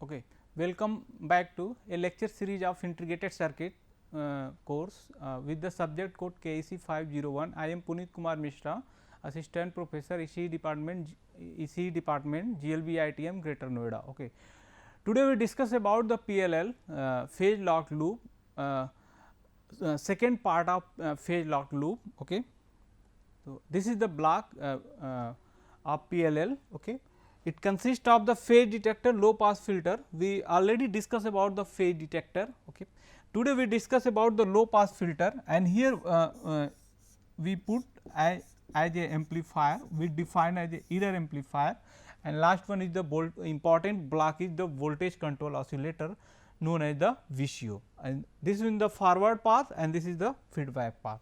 Okay. Welcome back to a lecture series of integrated circuit course with the subject code KEC 501. I am Puneet Kumar Mishra, assistant professor ECE department GLB ITM Greater Noida. Okay. Today we discuss about the PLL phase locked loop, second part of phase locked loop. Okay. So, this is the block of PLL. Okay. It consists of the phase detector, low pass filter. We already discussed about the phase detector. Okay. Today we discuss about the low pass filter, and here we put as a amplifier, we define as a error amplifier, and last one is the important block is the voltage control oscillator known as the VCO, and this is in the forward path and this is the feedback path.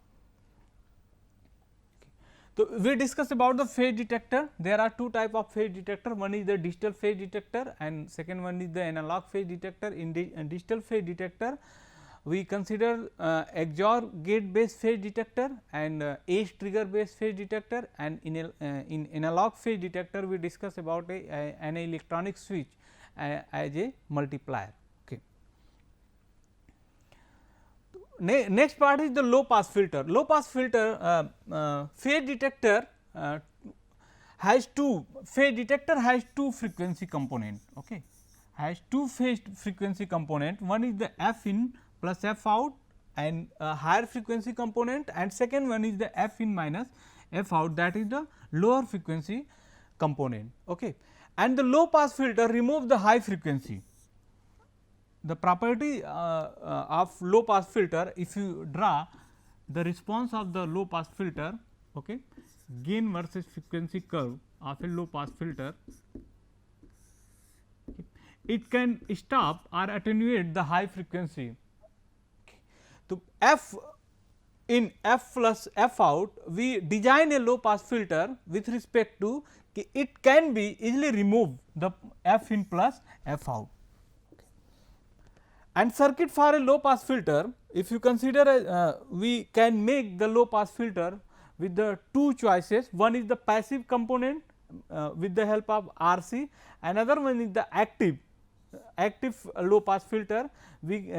So, we discussed about the phase detector. There are two type of phase detector, one is the digital phase detector and second one is the analog phase detector. In digital phase detector, we consider XOR gate based phase detector and ACE trigger based phase detector, and in analog phase detector we discuss about an electronic switch as a multiplier. Okay. Next part is the low pass filter. Low pass filter phase detector has two frequency component. Okay, has two phase frequency component. One is the F in plus F out and higher frequency component, and second one is the F in minus F out, that is the lower frequency component. Okay, and the low pass filter remove the high frequency. The property of low pass filter, if you draw the response of the low pass filter, okay, gain versus frequency curve of a low pass filter, okay, it can stop or attenuate the high frequency. Okay. So, F in F plus F out, we design a low pass filter with respect to it can be easily remove the F in plus F out. And circuit for a low pass filter, if you consider we can make the low pass filter with the two choices. One is the passive component with the help of RC, another one is the active low pass filter. We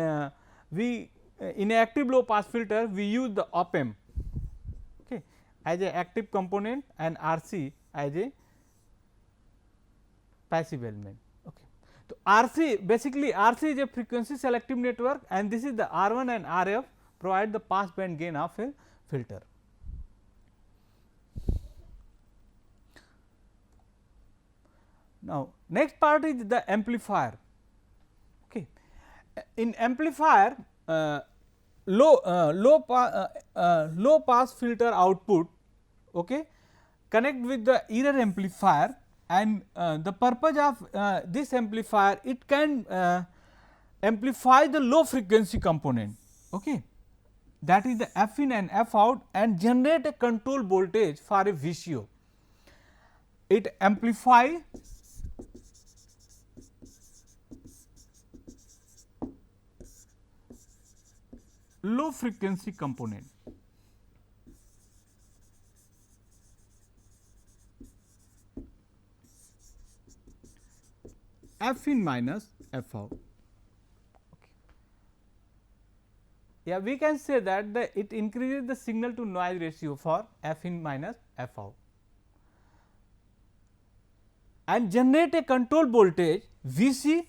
in a active low pass filter we use the op amp, okay, as a active component and RC as a passive element. So, RC basically RC is a frequency selective network, and this is the R1 and RF provide the pass band gain of a filter. Now, next part is the amplifier. Okay. In amplifier, low pass filter output, okay, connect with the error amplifier, and the purpose of this amplifier, it can amplify the low frequency component, okay, that is the F in and F out, and generate a control voltage for a VCO. It amplify low frequency component. F in minus F out. Okay. Yeah, we can say that it increases the signal to noise ratio for F in minus F out, and generate a control voltage Vc,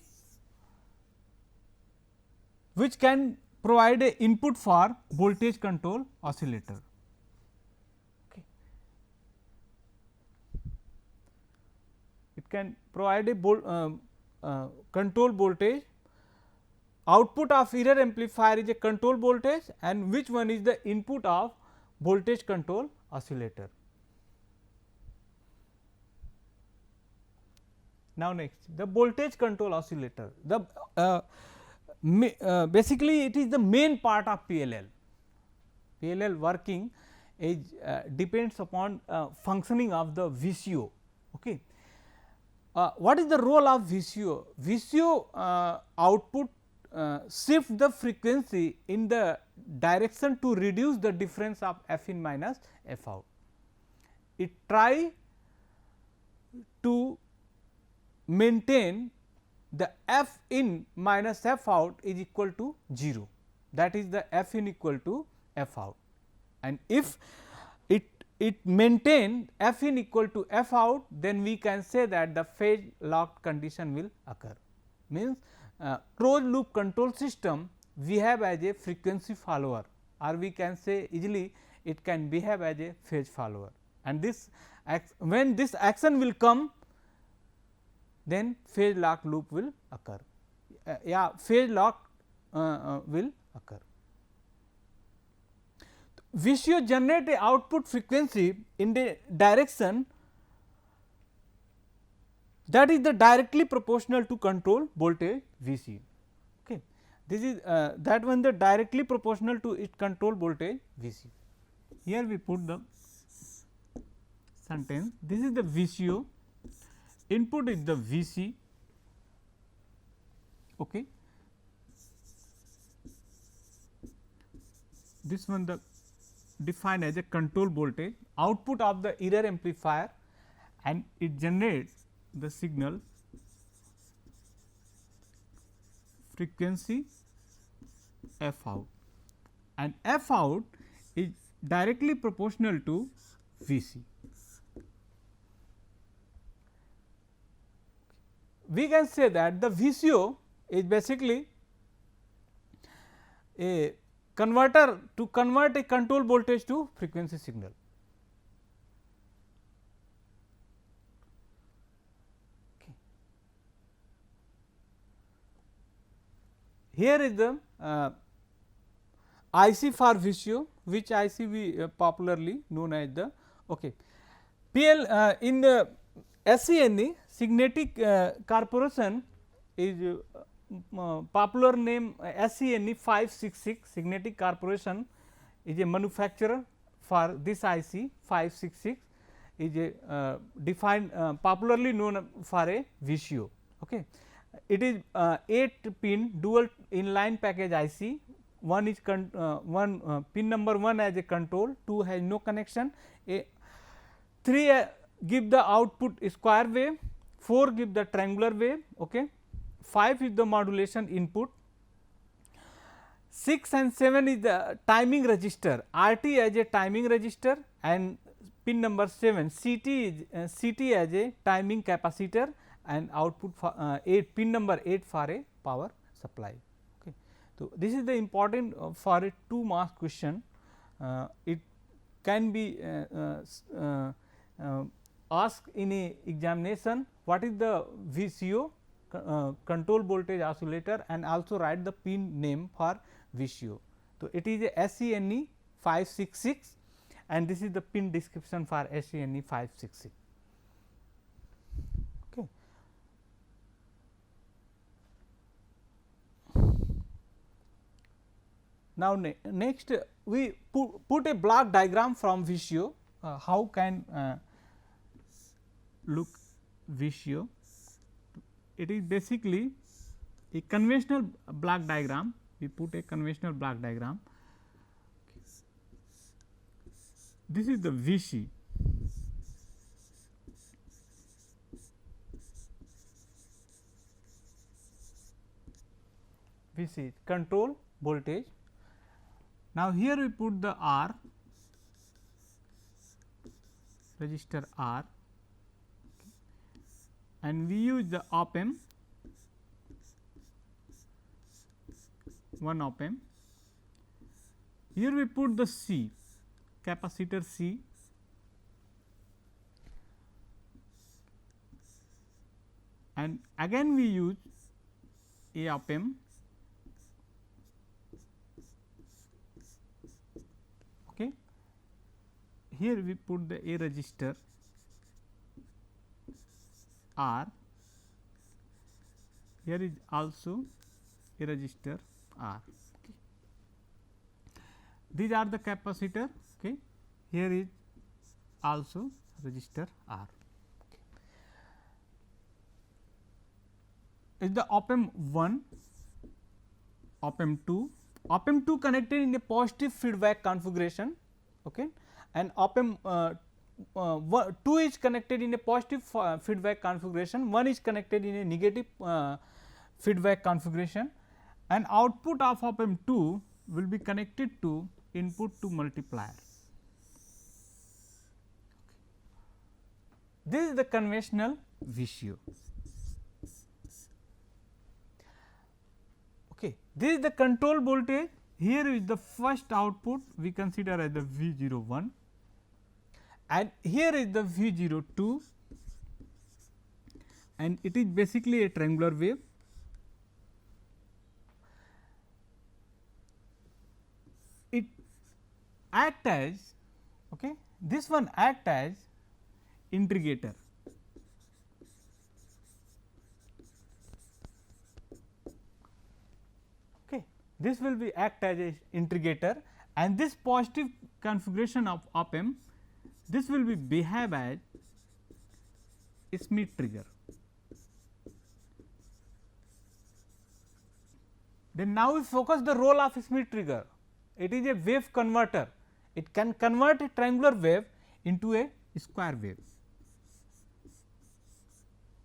which can provide a input for voltage control oscillator. Okay. It can provide a control voltage. Output of error amplifier is a control voltage, and which one is the input of voltage control oscillator. Now, next the voltage control oscillator. The basically it is the main part of PLL. PLL working is depends upon functioning of the VCO. Okay. What is the role of VCO? VCO output shift the frequency in the direction to reduce the difference of F in minus F out. It try to maintain the F in minus F out is equal to 0, that is the F in equal to F out, and if it maintain F in equal to F out, then we can say that the phase locked condition will occur. Means closed loop control system we have as a frequency follower, or we can say easily it can behave as a phase follower, and this when this action will come, then phase lock loop will occur, phase lock will occur. VCO generate a output frequency in the direction that is the directly proportional to control voltage VC. Okay. This is that one the directly proportional to its control voltage VC. Here we put the sentence, this is the VCO, input is the VC. Okay. This one the defined as a control voltage, output of the error amplifier, and it generates the signal frequency F out, and F out is directly proportional to VC. We can say that the VCO is basically a converter to convert a control voltage to frequency signal. Okay. Here is the IC for VCO, which IC we popularly known as the PL in the SCNE Signetic Corporation is popular name SCNE 566. Signetic Corporation is a manufacturer for this IC 566, is a defined popularly known for a VCO. Okay. It is 8 pin dual inline package IC. One is pin number 1 as a control, 2 has no connection, 3 give the output square wave, 4 give the triangular wave, okay. 5 is the modulation input, 6 and 7 is the timing register, RT as a timing register, and pin number 7 CT is CT as a timing capacitor, and output for 8 pin number 8 for a power supply. Okay. So, this is the important for a 2 mark question. It can be asked in a examination, what is the VCO control voltage oscillator, and also write the pin name for VCO. So, it is a SCNE 566, and this is the pin description for SCNE 566. Okay. Now, next we put a block diagram from VCO. How can look VCO? It is basically a conventional block diagram. We put a conventional block diagram. This is the VC. VC control voltage. Now, here we put the R, resistor R, and we use the op amp, one op amp. Here we put the C, capacitor C, and again we use a op amp. Okay. Here we put the A resistor R, here is also a resistor R. Okay. These are the capacitor. Okay. Here is also resistor R. Okay. Is the op amp 1, op amp 2. Op amp 2 connected in a positive feedback configuration, okay, and op amp 2 is connected in a positive feedback configuration, 1 is connected in a negative feedback configuration, and output of op amp 2 will be connected to input to multiplier. This is the conventional VCO. Okay. This is the control voltage. Here is the first output we consider as the V01, and here is the V02, and it is basically a triangular wave. It act as, okay, this one act as integrator. Okay. This will be act as a integrator, and this positive configuration of op amp, this will be behave as Schmitt trigger. Then now we focus the role of Schmitt trigger. It is a wave converter. It can convert a triangular wave into a square wave.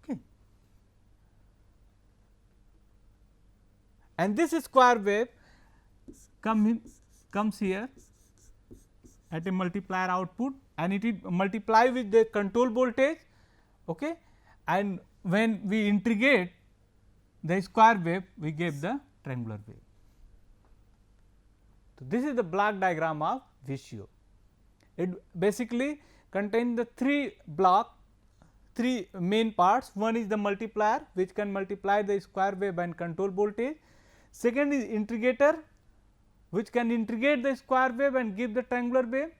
Okay. And this square wave comes here at a multiplier output, and it is multiply with the control voltage, okay, and when we integrate the square wave, we get the triangular wave. So, this is the block diagram of VCO. It basically contains the three main parts. One is the multiplier, which can multiply the square wave and control voltage. Second is integrator, which can integrate the square wave and give the triangular wave,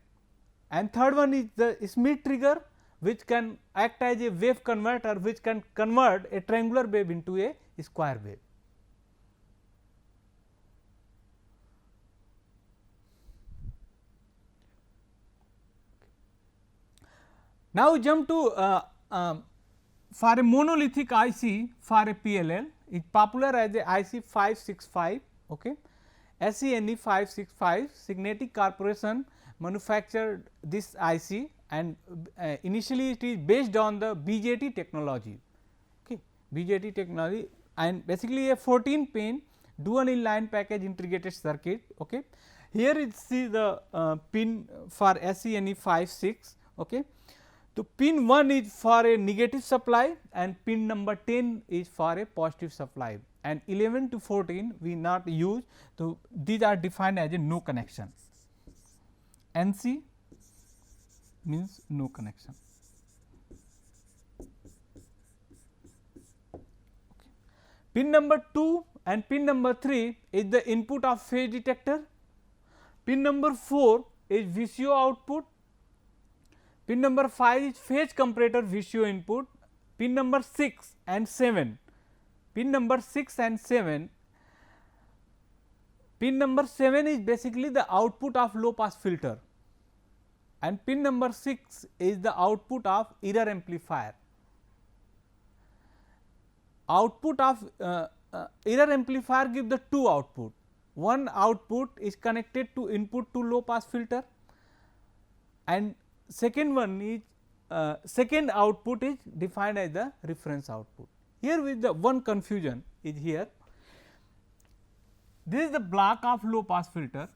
and third one is the Schmitt trigger, which can act as a wave converter, which can convert a triangular wave into a square wave. Now, we jump to for a monolithic IC for a PLL is popular as a IC 565. Okay. SENE 565 Signetic Corporation manufactured this IC, and initially it is based on the BJT technology. Okay. BJT technology, and basically a 14 pin dual inline package integrated circuit. Okay. Here is see the pin for SENE 56. Okay. So, pin 1 is for a negative supply and pin number 10 is for a positive supply, and 11 to 14 we not use. So, these are defined as a no connection. NC means no connection. Okay. Pin number 2 and pin number 3 is the input of phase detector. Pin number 4 is VCO output. Pin number 5 is phase comparator VCO input. Pin number 6 and 7, pin number 6 and 7, pin number 7 is basically the output of low pass filter, and pin number 6 is the output of error amplifier. Output of error amplifier give the two output. One output is connected to input to low pass filter, and second one is second output is defined as the reference output. Here with the one confusion is here. This is the block of low pass filter.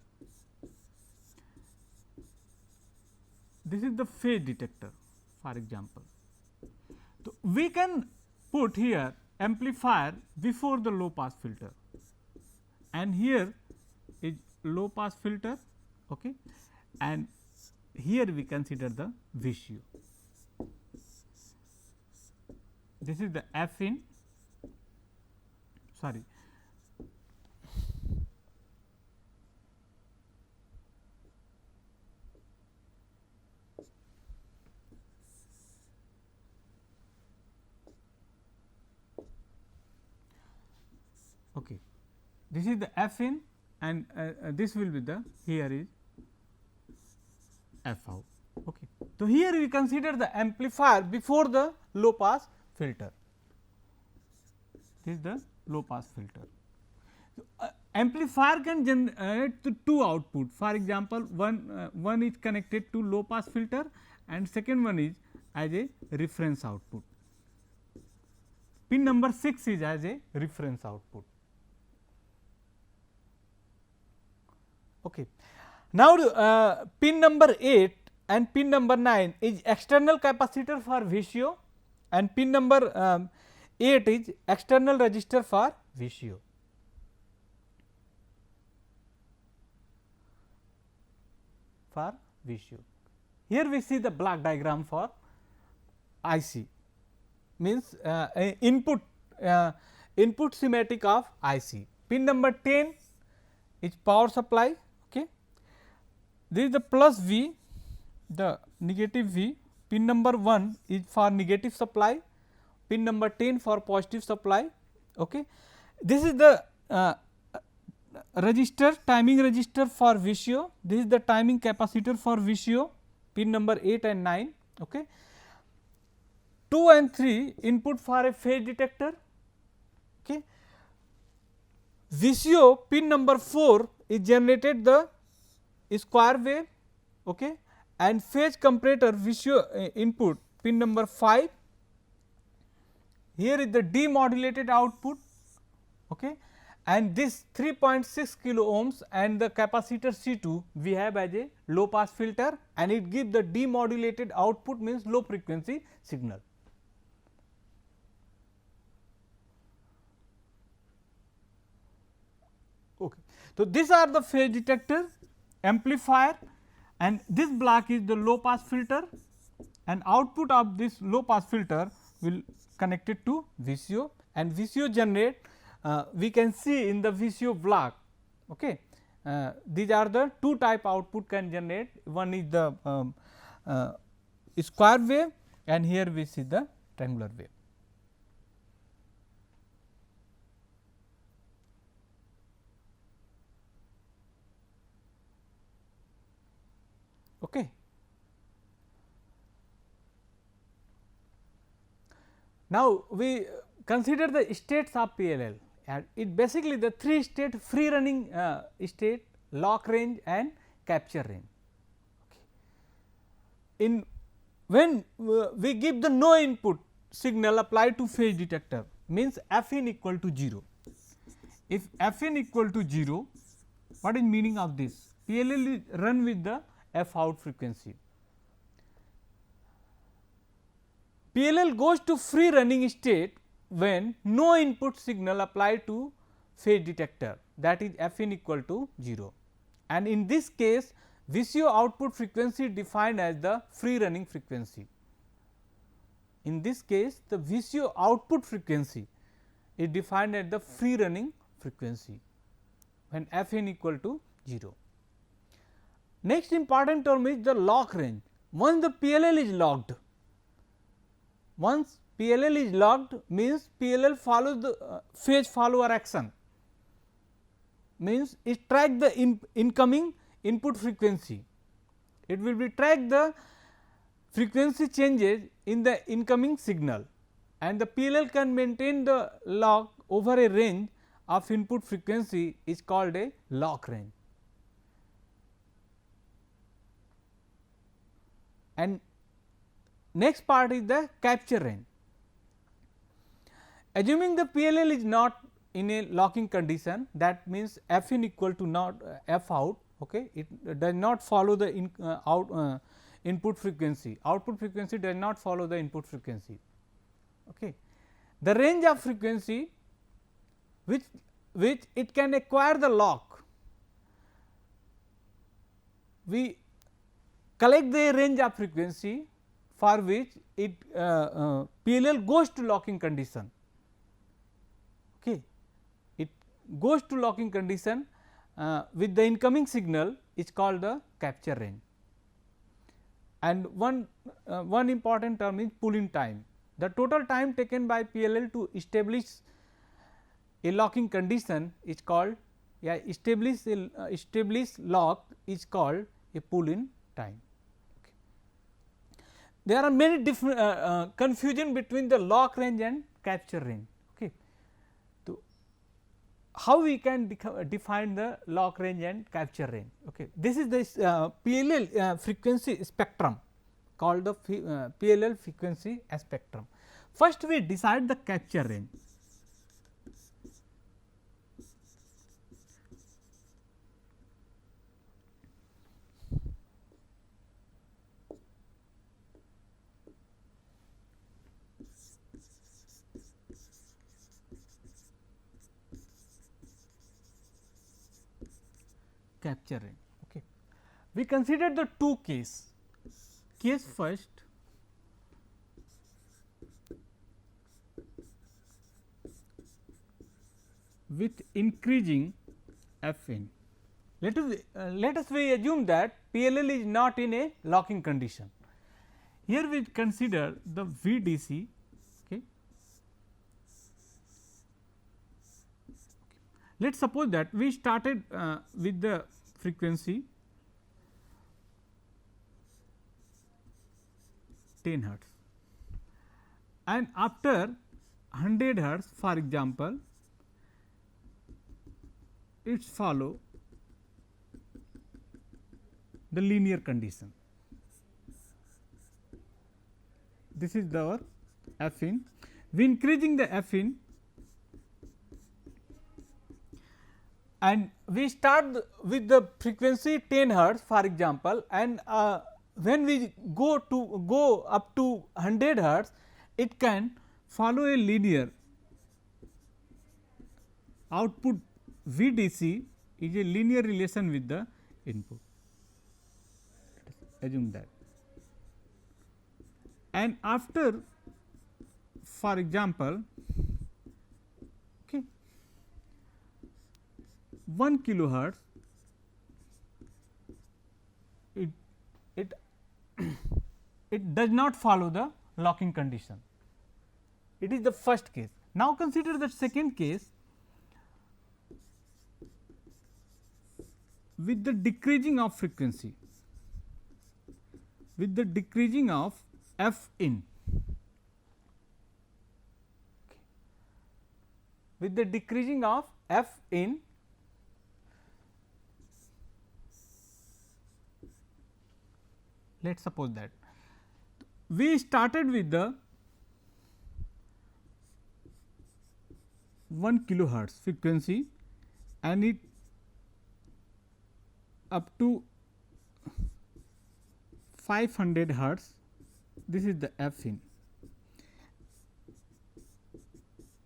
This is the phase detector, for example. So, we can put here amplifier before the low pass filter, and here is low pass filter, okay, and here we consider the VCO. This is the F in, sorry, okay. This is the F in, and this will be the, here is F out. Okay. So, here we consider the amplifier before the low pass filter. This is the low pass filter. So, amplifier can generate the two output. For example, one is connected to low pass filter and second one is as a reference output. pin number 6 is as a reference output. Okay. Now, pin number 8 and pin number 9 is external capacitor for VCO and pin number 8 is external resistor for VCO. Here we see the block diagram for IC, means input schematic of IC. Pin number 10 is power supply. Okay. This is the plus V, the negative V. Pin number 1 is for negative supply, pin number 10 for positive supply. Okay. This is the resistor, timing resistor for VCO, this is the timing capacitor for VCO, pin number 8 and 9. Okay. 2 and 3 input for a phase detector. Okay. VCO pin number 4 is generated the square wave, okay, and phase comparator VCO input pin number 5. Here is the demodulated output, okay, and this 3.6 kilo ohms and the capacitor C2 we have as a low pass filter, and it gives the demodulated output, means low frequency signal. Okay. So, these are the phase detector, amplifier, and this block is the low pass filter, and output of this low pass filter will connected to VCO, and VCO generate we can see in the VCO block. Okay. These are the two type output can generate, one is the square wave and here we see the triangular wave. Okay. Now, we consider the states of PLL, and it basically the 3 state free running state, lock range and capture range. Okay. In when we give the no input signal applied to phase detector, means f in equal to 0. If f in equal to 0, what is meaning of this? PLL is run with the f out frequency. PLL goes to free running state when no input signal applied to phase detector, that is f in equal to 0, and in this case VCO output frequency defined as the free running frequency. In this case the VCO output frequency is defined as the free running frequency when f in equal to 0. Next important term is the lock range. Once the PLL is locked, once PLL is locked, means PLL follows the phase follower action, means it track the incoming input frequency. It will be track the frequency changes in the incoming signal, and the PLL can maintain the lock over a range of input frequency is called a lock range. And next part is the capture range. Assuming the PLL is not in a locking condition, that means f in equal to not f out, okay, it does not follow the input frequency, output frequency does not follow the input frequency. Okay. The range of frequency which it can acquire the lock, we collect the range of frequency for which it PLL goes to locking condition. Okay. It goes to locking condition with the incoming signal is called the capture range. And one important term is pull-in time. The total time taken by PLL to establish a locking condition is called establish lock is called a pull-in time. Okay. There are many different confusion between the lock range and capture range. Okay. So, how we can define the lock range and capture range? Okay. This is the PLL frequency spectrum called the PLL frequency spectrum. First we decide the capture range. Capture range. Okay. We consider the two case. Case first, with increasing f in. Let us we assume that PLL is not in a locking condition. Here we consider the VDC. Okay. Let us suppose that we started with the frequency 10 hertz, and after 100 hertz, for example, it follow the linear condition. This is our f in. We increasing the f in, and we start with the frequency 10 hertz for example, and when we go up to 100 hertz, it can follow a linear output. VDC is a linear relation with the input. Assume that, and after, for example, okay, 1 kilohertz, it it does not follow the locking condition. It is the first case. Now consider the second case with the decreasing of frequency, with the decreasing of f in. With the decreasing of f in, let us suppose that we started with the 1 kilohertz frequency, and it up to 500 hertz. This is the f in,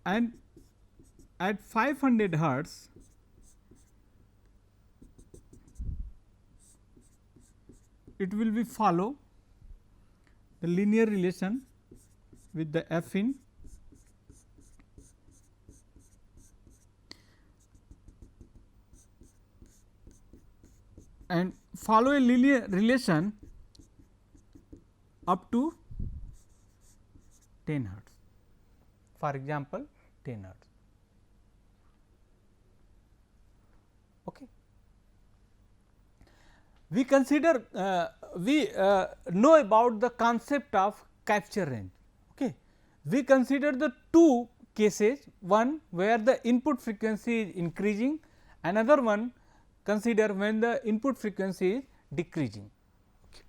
and at 500 hertz it will be follow the linear relation with the f in, and follow a linear relation up to 10 hertz, for example 10 hertz. Okay. We consider we know about the concept of capture range. Okay. We consider the two cases, one where the input frequency is increasing, another one consider when the input frequency is decreasing. Okay.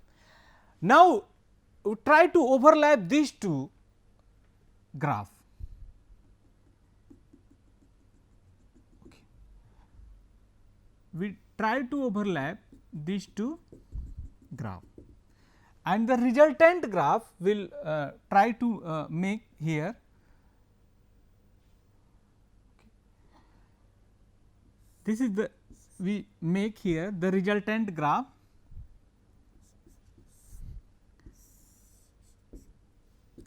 Now, we try to overlap these two graph. Okay. We try to overlap these two graph, and the resultant graph will try to make here. Okay. This is the we make here the resultant graph.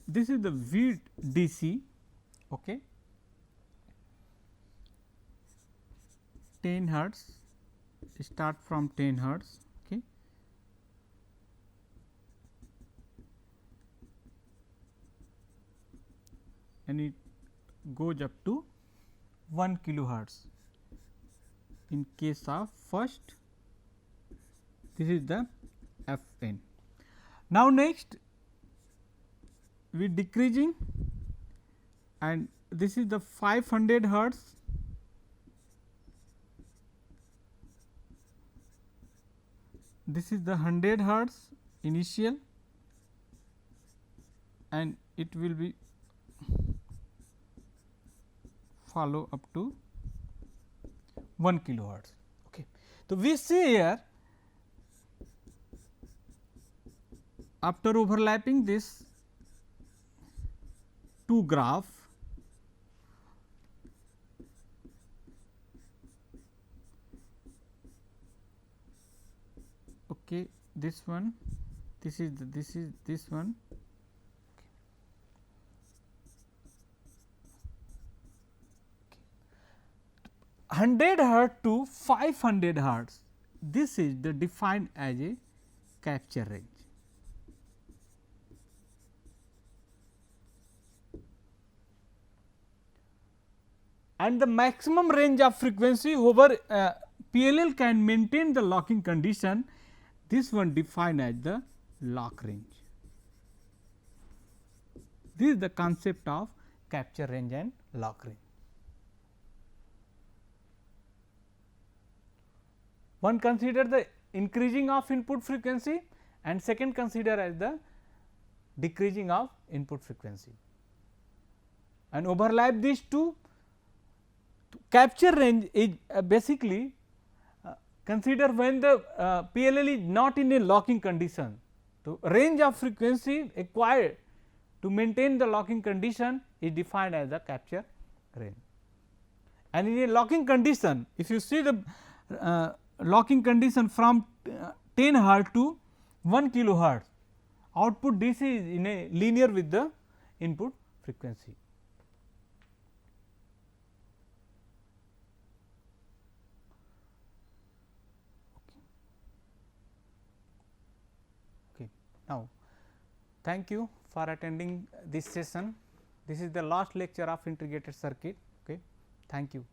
This is the VDC, okay, 10 hertz, start from 10 hertz, okay, and it goes up to 1 kilohertz in case of first. This is the f n. Now next we decreasing, and this is the 500 hertz, this is the 100 hertz initial, and it will be follow up to 1 kilohertz. Okay. So, we see here after overlapping this two graph, okay, this one, this is this one. 100 hertz to 500 hertz, this is the defined as a capture range. And the maximum range of frequency over PLL can maintain the locking condition, this one defined as the lock range. This is the concept of capture range and lock range. One consider the increasing of input frequency and second consider as the decreasing of input frequency, and overlap these two. Capture range is basically consider when the PLL is not in a locking condition. So, range of frequency required to maintain the locking condition is defined as the capture range. And in a locking condition, if you see the locking condition from 10 hertz to 1 kilohertz, output DC is in a linear with the input frequency. Okay. Now, thank you for attending this session. This is the last lecture of integrated circuit. Okay. Thank you.